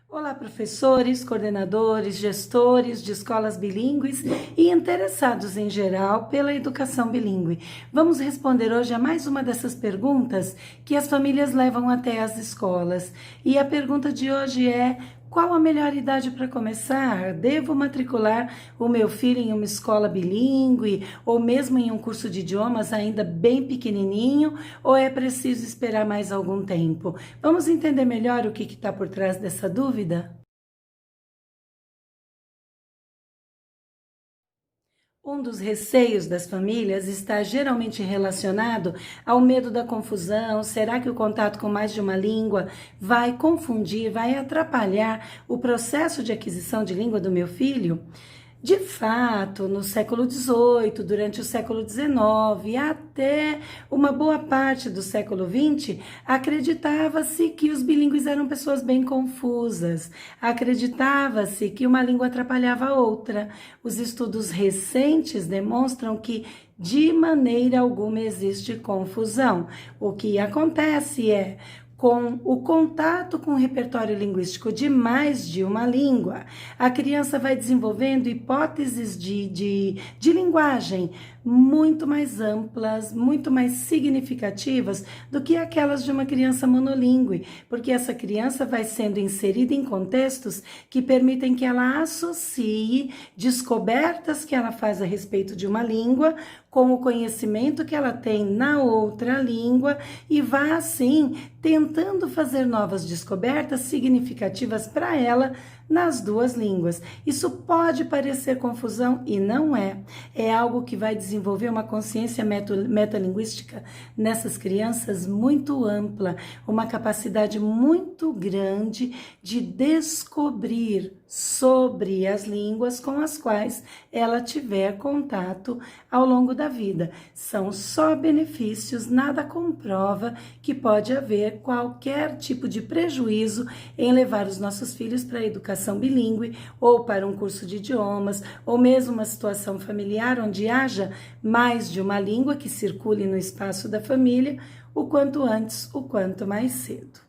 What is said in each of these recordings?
Olá, professores, coordenadores, gestores de escolas bilíngues e interessados em geral pela educação bilíngue. Vamos responder hoje a mais uma dessas perguntas que as famílias levam até as escolas. E a pergunta de hoje é: qual a melhor idade para começar? Devo matricular o meu filho em uma escola bilíngue ou mesmo em um curso de idiomas ainda bem pequenininho, ou é preciso esperar mais algum tempo? Vamos entender melhor o que está por trás dessa dúvida? Um dos receios das famílias está geralmente relacionado ao medo da confusão. Será que o contato com mais de uma língua vai confundir, vai atrapalhar o processo de aquisição de língua do meu filho? De fato, no século XVIII, durante o século XIX, até uma boa parte do século XX, acreditava-se que os bilíngues eram pessoas bem confusas, acreditava-se que uma língua atrapalhava a outra. Os estudos recentes demonstram que de maneira alguma existe confusão. O que acontece é, com o contato com o repertório linguístico de mais de uma língua, a criança vai desenvolvendo hipóteses de linguagem muito mais amplas, muito mais significativas do que aquelas de uma criança monolíngue, porque essa criança vai sendo inserida em contextos que permitem que ela associe descobertas que ela faz a respeito de uma língua com o conhecimento que ela tem na outra língua e vá assim tentando fazer novas descobertas significativas para ela nas duas línguas. Isso pode parecer confusão e não é. É algo que vai desenvolver uma consciência metalinguística nessas crianças muito ampla, uma capacidade muito grande de descobrir sobre as línguas com as quais ela tiver contato ao longo da vida. São só benefícios, nada comprova que pode haver qualquer tipo de prejuízo em levar os nossos filhos para a educação bilíngue ou para um curso de idiomas, ou mesmo uma situação familiar onde haja mais de uma língua que circule no espaço da família, o quanto antes, o quanto mais cedo.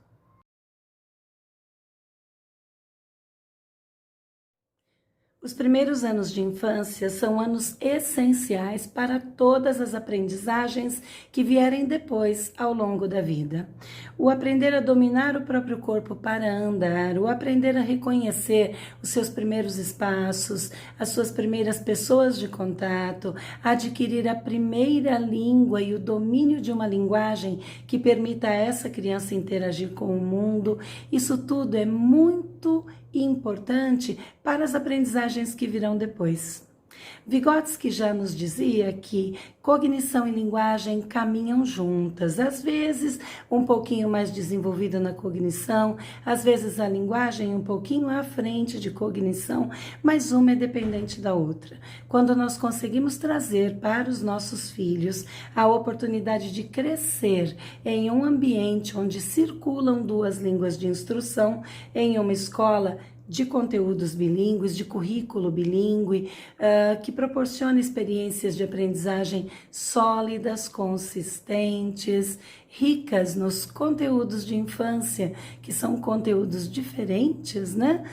Os primeiros anos de infância são anos essenciais para todas as aprendizagens que vierem depois ao longo da vida. O aprender a dominar o próprio corpo para andar, o aprender a reconhecer os seus primeiros espaços, as suas primeiras pessoas de contato, adquirir a primeira língua e o domínio de uma linguagem que permita a essa criança interagir com o mundo, isso tudo é muito importante para as aprendizagens que virão depois. Vygotsky já nos dizia que cognição e linguagem caminham juntas, às vezes um pouquinho mais desenvolvida na cognição, às vezes a linguagem um pouquinho à frente de cognição, mas uma é dependente da outra. Quando nós conseguimos trazer para os nossos filhos a oportunidade de crescer em um ambiente onde circulam duas línguas de instrução, em uma escola de conteúdos bilíngues, de currículo bilíngue, que proporciona experiências de aprendizagem sólidas, consistentes, ricas nos conteúdos de infância, que são conteúdos diferentes, né,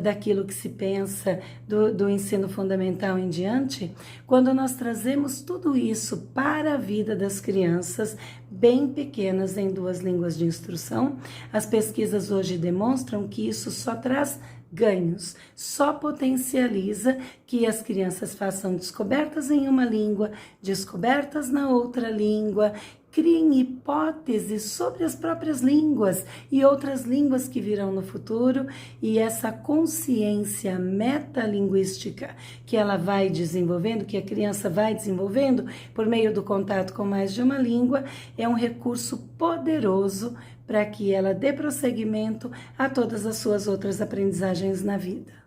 daquilo que se pensa do ensino fundamental em diante. Quando nós trazemos tudo isso para a vida das crianças bem pequenas em duas línguas de instrução, as pesquisas hoje demonstram que isso só traz ganhos, só potencializa que as crianças façam descobertas em uma língua, descobertas na outra língua, criem hipóteses sobre as próprias línguas e outras línguas que virão no futuro, e essa consciência metalinguística que ela vai desenvolvendo, que a criança vai desenvolvendo por meio do contato com mais de uma língua, é um recurso poderoso para que ela dê prosseguimento a todas as suas outras aprendizagens na vida.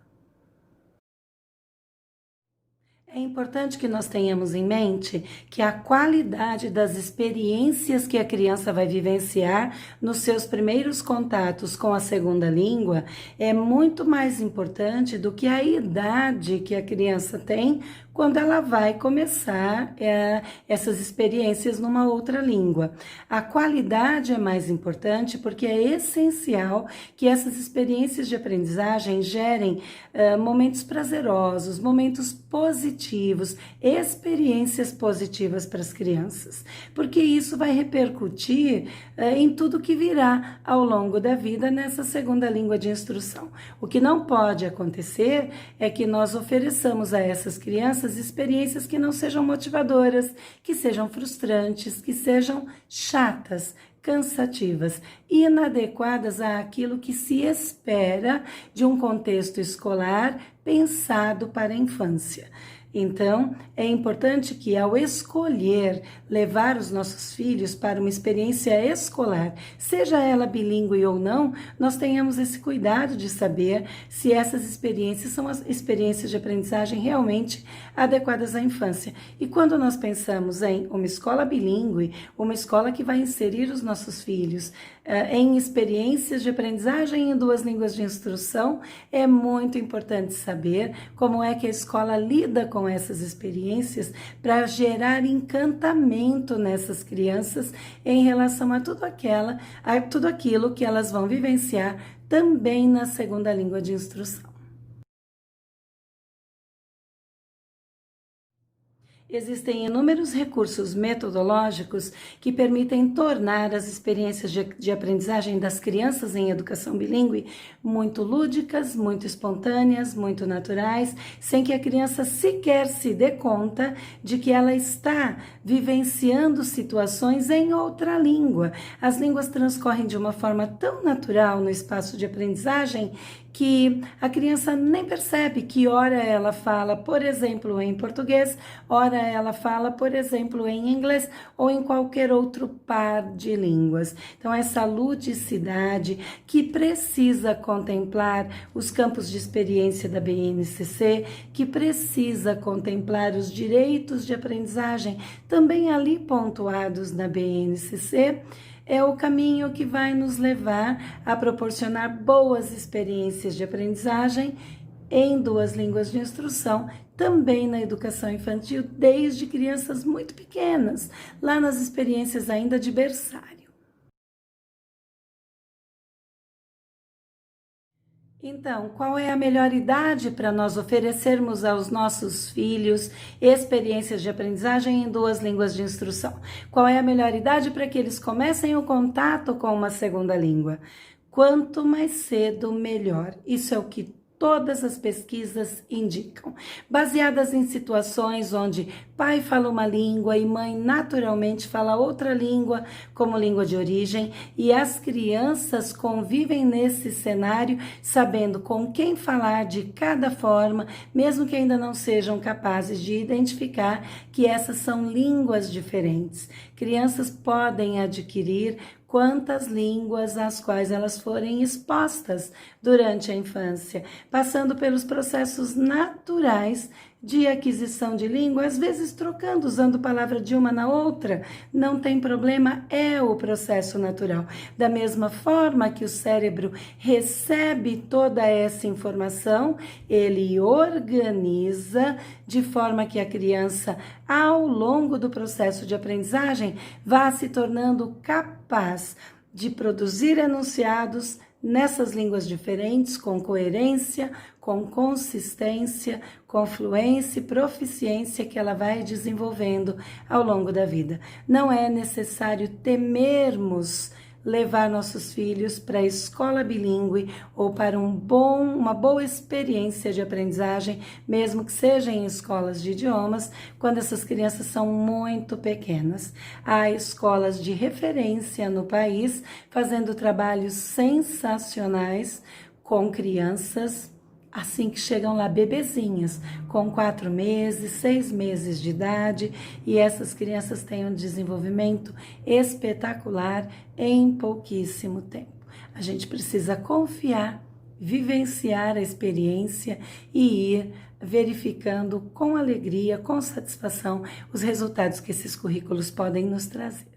É importante que nós tenhamos em mente que a qualidade das experiências que a criança vai vivenciar nos seus primeiros contatos com a segunda língua é muito mais importante do que a idade que a criança tem quando ela vai começar essas experiências numa outra língua. A qualidade é mais importante porque é essencial que essas experiências de aprendizagem gerem momentos prazerosos, momentos positivos, experiências positivas para as crianças, porque isso vai repercutir em tudo que virá ao longo da vida nessa segunda língua de instrução. O que não pode acontecer é que nós ofereçamos a essas crianças experiências que não sejam motivadoras, que sejam frustrantes, que sejam chatas, cansativas, inadequadas àquilo que se espera de um contexto escolar pensado para a infância. Então, é importante que ao escolher levar os nossos filhos para uma experiência escolar, seja ela bilíngue ou não, nós tenhamos esse cuidado de saber se essas experiências são as experiências de aprendizagem realmente adequadas à infância. E quando nós pensamos em uma escola bilíngue, uma escola que vai inserir os nossos filhos em experiências de aprendizagem em duas línguas de instrução, é muito importante saber como é que a escola lida com essas experiências para gerar encantamento nessas crianças em relação a tudo aquilo que elas vão vivenciar também na segunda língua de instrução. Existem inúmeros recursos metodológicos que permitem tornar as experiências de aprendizagem das crianças em educação bilíngue muito lúdicas, muito espontâneas, muito naturais, sem que a criança sequer se dê conta de que ela está vivenciando situações em outra língua. As línguas transcorrem de uma forma tão natural no espaço de aprendizagem que a criança nem percebe que ora ela fala, por exemplo, em português, ora ela fala, por exemplo, em inglês ou em qualquer outro par de línguas. Então, essa ludicidade que precisa contemplar os campos de experiência da BNCC, que precisa contemplar os direitos de aprendizagem também ali pontuados na BNCC, é o caminho que vai nos levar a proporcionar boas experiências de aprendizagem em duas línguas de instrução, também na educação infantil, desde crianças muito pequenas, lá nas experiências ainda de berçário. Então, qual é a melhor idade para nós oferecermos aos nossos filhos experiências de aprendizagem em duas línguas de instrução? Qual é a melhor idade para que eles comecem o contato com uma segunda língua? Quanto mais cedo, melhor. Isso é o que todas as pesquisas indicam, baseadas em situações onde pai fala uma língua e mãe naturalmente fala outra língua como língua de origem, e as crianças convivem nesse cenário sabendo com quem falar de cada forma, mesmo que ainda não sejam capazes de identificar que essas são línguas diferentes. Crianças podem adquirir quantas línguas às quais elas forem expostas durante a infância, passando pelos processos naturais de aquisição de língua, às vezes trocando, usando palavra de uma na outra, não tem problema, é o processo natural. Da mesma forma que o cérebro recebe toda essa informação, ele organiza de forma que a criança, ao longo do processo de aprendizagem, vá se tornando capaz de produzir enunciados nessas línguas diferentes, com coerência, com consistência, com fluência e proficiência que ela vai desenvolvendo ao longo da vida. Não é necessário temermos levar nossos filhos para a escola bilíngue ou para uma boa experiência de aprendizagem, mesmo que seja em escolas de idiomas, quando essas crianças são muito pequenas. Há escolas de referência no país fazendo trabalhos sensacionais com crianças assim que chegam lá bebezinhas, com 4 meses, 6 meses de idade, e essas crianças têm um desenvolvimento espetacular em pouquíssimo tempo. A gente precisa confiar, vivenciar a experiência e ir verificando com alegria, com satisfação, os resultados que esses currículos podem nos trazer.